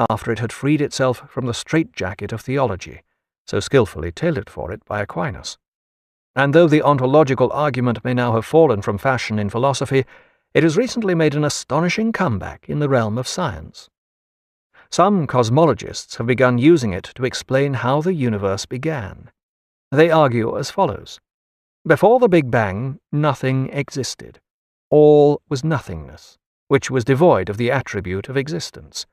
after it had freed itself from the straitjacket of theology, so skillfully tailored for it by Aquinas. And though the ontological argument may now have fallen from fashion in philosophy, it has recently made an astonishing comeback in the realm of science. Some cosmologists have begun using it to explain how the universe began. They argue as follows. Before the Big Bang, nothing existed. All was nothingness, which was devoid of the attribute of existence.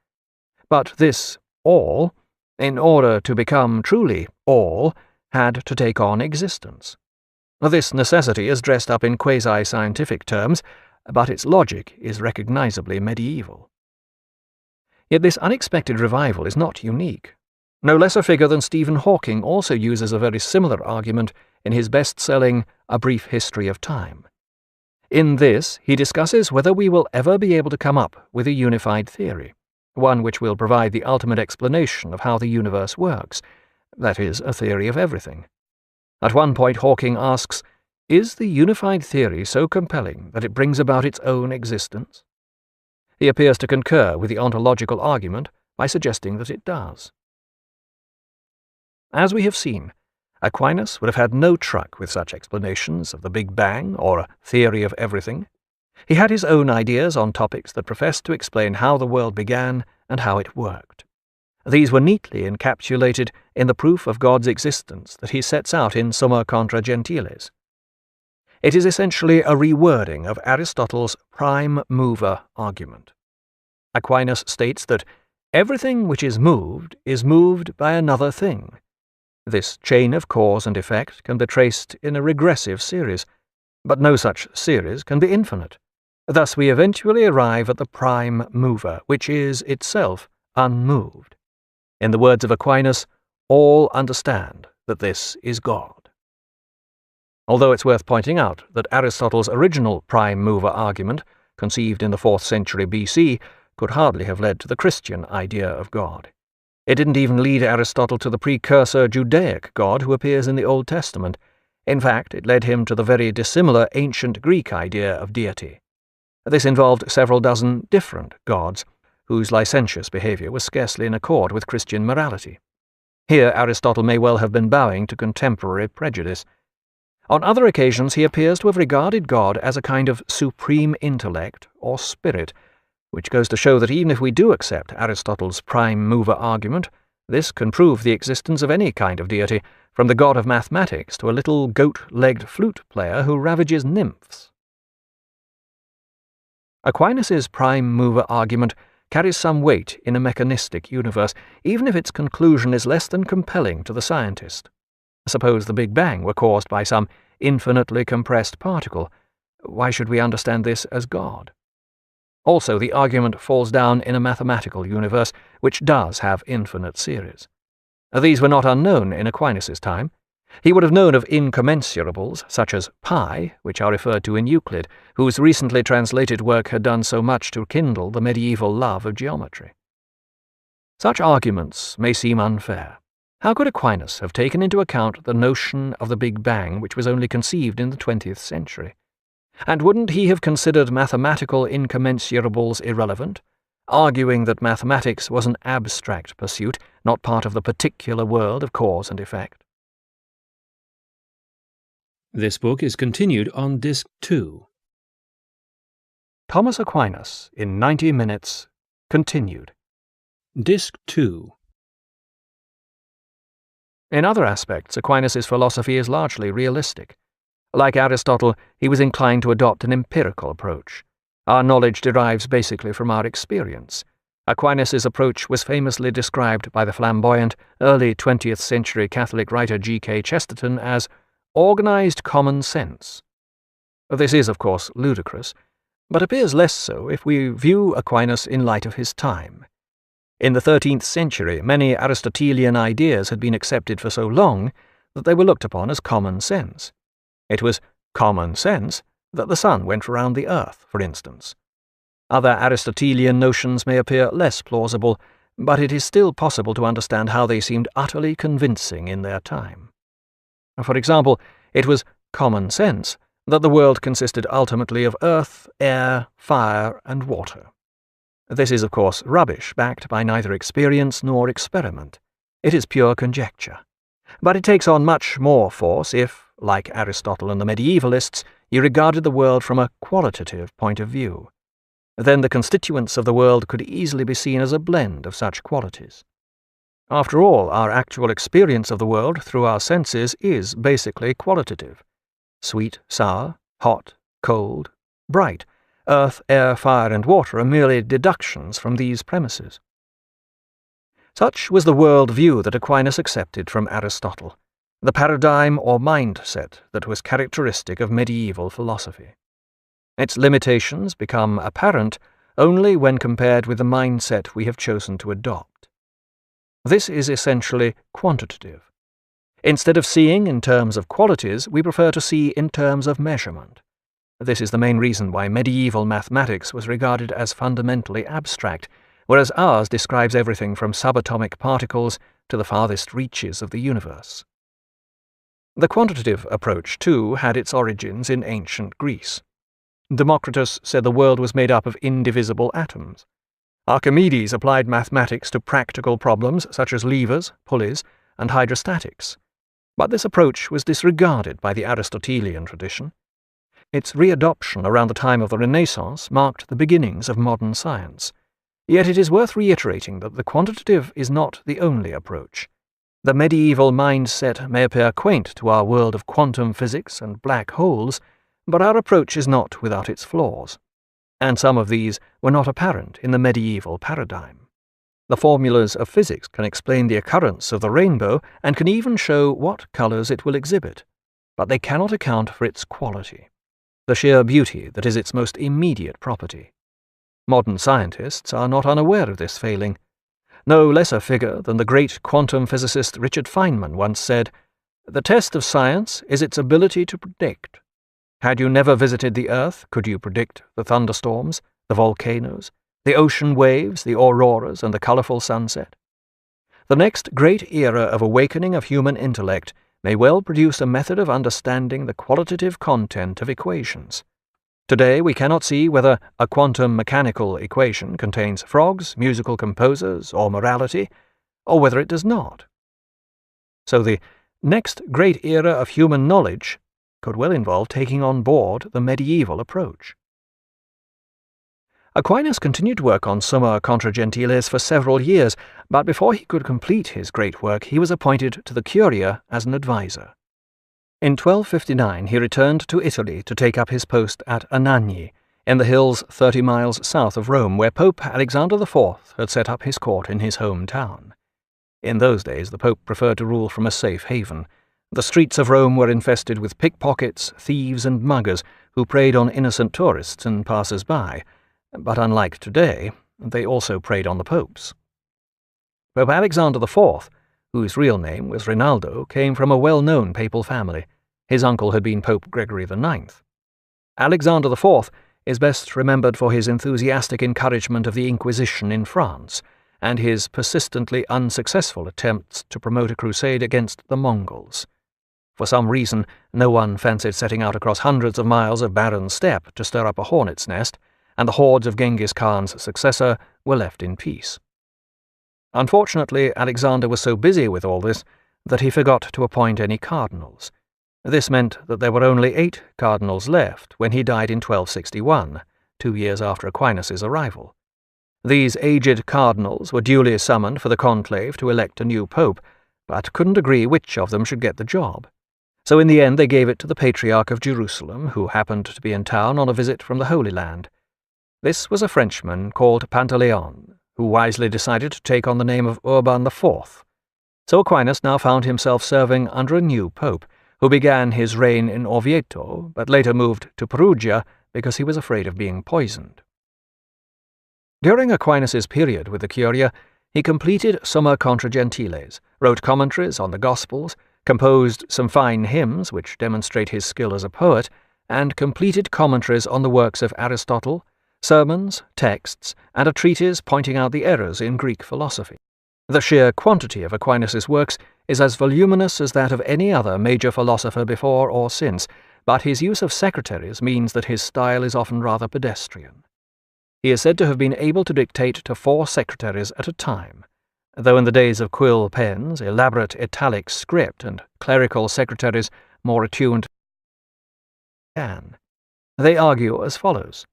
But this all, in order to become truly all, had to take on existence. This necessity is dressed up in quasi-scientific terms, but its logic is recognizably medieval. Yet this unexpected revival is not unique. No less a figure than Stephen Hawking also uses a very similar argument in his best-selling A Brief History of Time. In this, he discusses whether we will ever be able to come up with a unified theory, one which will provide the ultimate explanation of how the universe works, that is, a theory of everything. At one point Hawking asks, is the unified theory so compelling that it brings about its own existence? He appears to concur with the ontological argument by suggesting that it does. As we have seen, Aquinas would have had no truck with such explanations of the Big Bang or a theory of everything. He had his own ideas on topics that professed to explain how the world began and how it worked. These were neatly encapsulated in the proof of God's existence that he sets out in Summa Contra Gentiles. It is essentially a rewording of Aristotle's prime mover argument. Aquinas states that everything which is moved by another thing. This chain of cause and effect can be traced in a regressive series, but no such series can be infinite. Thus we eventually arrive at the prime mover, which is itself unmoved. In the words of Aquinas, all understand that this is God. Although it's worth pointing out that Aristotle's original prime mover argument, conceived in the 4th century BC, could hardly have led to the Christian idea of God. It didn't even lead Aristotle to the precursor Judaic God who appears in the Old Testament. In fact, it led him to the very dissimilar ancient Greek idea of deity. This involved several dozen different gods, whose licentious behavior was scarcely in accord with Christian morality. Here Aristotle may well have been bowing to contemporary prejudice. On other occasions he appears to have regarded God as a kind of supreme intellect or spirit, which goes to show that even if we do accept Aristotle's prime mover argument, this can prove the existence of any kind of deity, from the god of mathematics to a little goat-legged flute player who ravages nymphs. Aquinas' prime mover argument carries some weight in a mechanistic universe, even if its conclusion is less than compelling to the scientist. Suppose the Big Bang were caused by some infinitely compressed particle. Why should we understand this as God? Also, the argument falls down in a mathematical universe, which does have infinite series. These were not unknown in Aquinas' time. He would have known of incommensurables, such as pi, which are referred to in Euclid, whose recently translated work had done so much to kindle the medieval love of geometry. Such arguments may seem unfair. How could Aquinas have taken into account the notion of the Big Bang, which was only conceived in the 20th century? And wouldn't he have considered mathematical incommensurables irrelevant, arguing that mathematics was an abstract pursuit, not part of the particular world of cause and effect? This book is continued on Disc 2. Thomas Aquinas, in 90 minutes, continued. Disc 2. In other aspects, Aquinas' philosophy is largely realistic. Like Aristotle, he was inclined to adopt an empirical approach. Our knowledge derives basically from our experience. Aquinas' approach was famously described by the flamboyant, early 20th century Catholic writer G.K. Chesterton as organized common sense. This is, of course, ludicrous, but appears less so if we view Aquinas in light of his time. In the 13th century, many Aristotelian ideas had been accepted for so long that they were looked upon as common sense. It was common sense that the sun went round the earth, for instance. Other Aristotelian notions may appear less plausible, but it is still possible to understand how they seemed utterly convincing in their time. For example, it was common sense that the world consisted ultimately of earth, air, fire, and water. This is, of course, rubbish, backed by neither experience nor experiment. It is pure conjecture. But it takes on much more force if, like Aristotle and the medievalists, you regarded the world from a qualitative point of view. Then the constituents of the world could easily be seen as a blend of such qualities. After all, our actual experience of the world through our senses is basically qualitative. Sweet, sour, hot, cold, bright, earth, air, fire, and water are merely deductions from these premises. Such was the world view that Aquinas accepted from Aristotle, the paradigm or mindset that was characteristic of medieval philosophy. Its limitations become apparent only when compared with the mindset we have chosen to adopt. This is essentially quantitative. Instead of seeing in terms of qualities, we prefer to see in terms of measurement. This is the main reason why medieval mathematics was regarded as fundamentally abstract, whereas ours describes everything from subatomic particles to the farthest reaches of the universe. The quantitative approach, too, had its origins in ancient Greece. Democritus said the world was made up of indivisible atoms. Archimedes applied mathematics to practical problems such as levers, pulleys, and hydrostatics. But this approach was disregarded by the Aristotelian tradition. Its readoption around the time of the Renaissance marked the beginnings of modern science. Yet it is worth reiterating that the quantitative is not the only approach. The medieval mindset may appear quaint to our world of quantum physics and black holes, but our approach is not without its flaws. And some of these were not apparent in the medieval paradigm. The formulas of physics can explain the occurrence of the rainbow and can even show what colors it will exhibit, but they cannot account for its quality, the sheer beauty that is its most immediate property. Modern scientists are not unaware of this failing. No less a figure than the great quantum physicist Richard Feynman once said, "The test of science is its ability to predict. Had you never visited the Earth, could you predict the thunderstorms, the volcanoes, the ocean waves, the auroras, and the colorful sunset? The next great era of awakening of human intellect may well produce a method of understanding the qualitative content of equations. Today we cannot see whether a quantum mechanical equation contains frogs, musical composers, or morality, or whether it does not. So the next great era of human knowledge could well involve taking on board the medieval approach." Aquinas continued to work on Summa Contra Gentiles for several years, but before he could complete his great work he was appointed to the Curia as an adviser. In 1259 he returned to Italy to take up his post at Anagni, in the hills 30 miles south of Rome, where Pope Alexander IV had set up his court in his home town. In those days the Pope preferred to rule from a safe haven. The streets of Rome were infested with pickpockets, thieves, and muggers who preyed on innocent tourists and passers-by, but unlike today, they also preyed on the popes. Pope Alexander IV, whose real name was Rinaldo, came from a well-known papal family. His uncle had been Pope Gregory IX. Alexander IV is best remembered for his enthusiastic encouragement of the Inquisition in France and his persistently unsuccessful attempts to promote a crusade against the Mongols. For some reason, no one fancied setting out across hundreds of miles of barren steppe to stir up a hornet's nest, and the hordes of Genghis Khan's successor were left in peace. Unfortunately, Alexander was so busy with all this that he forgot to appoint any cardinals. This meant that there were only 8 cardinals left when he died in 1261, 2 years after Aquinas' arrival. These aged cardinals were duly summoned for the conclave to elect a new pope, but couldn't agree which of them should get the job. So in the end they gave it to the Patriarch of Jerusalem, who happened to be in town on a visit from the Holy Land. This was a Frenchman called Pantaleon, who wisely decided to take on the name of Urban IV. So Aquinas now found himself serving under a new pope, who began his reign in Orvieto, but later moved to Perugia because he was afraid of being poisoned. During Aquinas' period with the Curia, he completed Summa Contra Gentiles, wrote commentaries on the Gospels, composed some fine hymns which demonstrate his skill as a poet, and completed commentaries on the works of Aristotle, sermons, texts, and a treatise pointing out the errors in Greek philosophy. The sheer quantity of Aquinas' works is as voluminous as that of any other major philosopher before or since, but his use of secretaries means that his style is often rather pedestrian. He is said to have been able to dictate to 4 secretaries at a time, though in the days of quill pens, elaborate italic script, and clerical secretaries more attuned can. They argue as follows.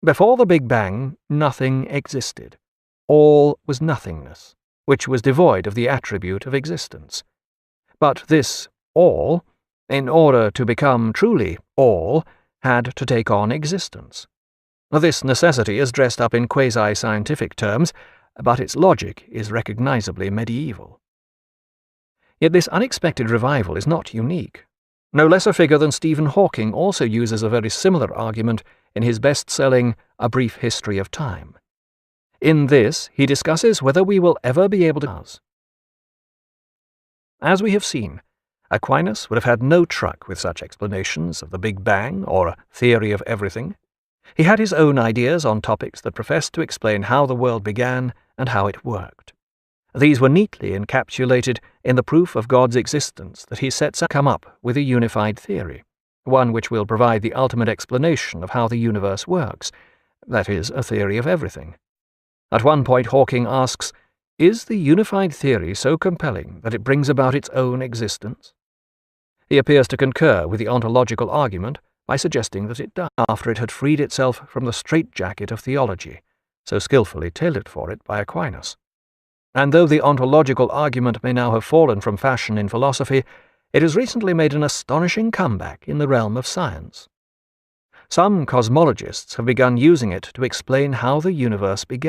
Before the Big Bang, nothing existed. All was nothingness, which was devoid of the attribute of existence. But this all, in order to become truly all, had to take on existence. This necessity is dressed up in quasi-scientific terms, but its logic is recognizably medieval. Yet this unexpected revival is not unique. No less a figure than Stephen Hawking also uses a very similar argument in his best-selling A Brief History of Time. In this, he discusses whether we will ever be able to. As we have seen, Aquinas would have had no truck with such explanations of the Big Bang or a theory of everything. He had his own ideas on topics that professed to explain how the world began and how it worked. These were neatly encapsulated in the proof of God's existence that he sets out to come up with a unified theory, one which will provide the ultimate explanation of how the universe works, that is, a theory of everything. At one point Hawking asks, is the unified theory so compelling that it brings about its own existence? He appears to concur with the ontological argument by suggesting that it does, after it had freed itself from the straitjacket of theology, so skillfully tailored for it by Aquinas. And though the ontological argument may now have fallen from fashion in philosophy, it has recently made an astonishing comeback in the realm of science. Some cosmologists have begun using it to explain how the universe began.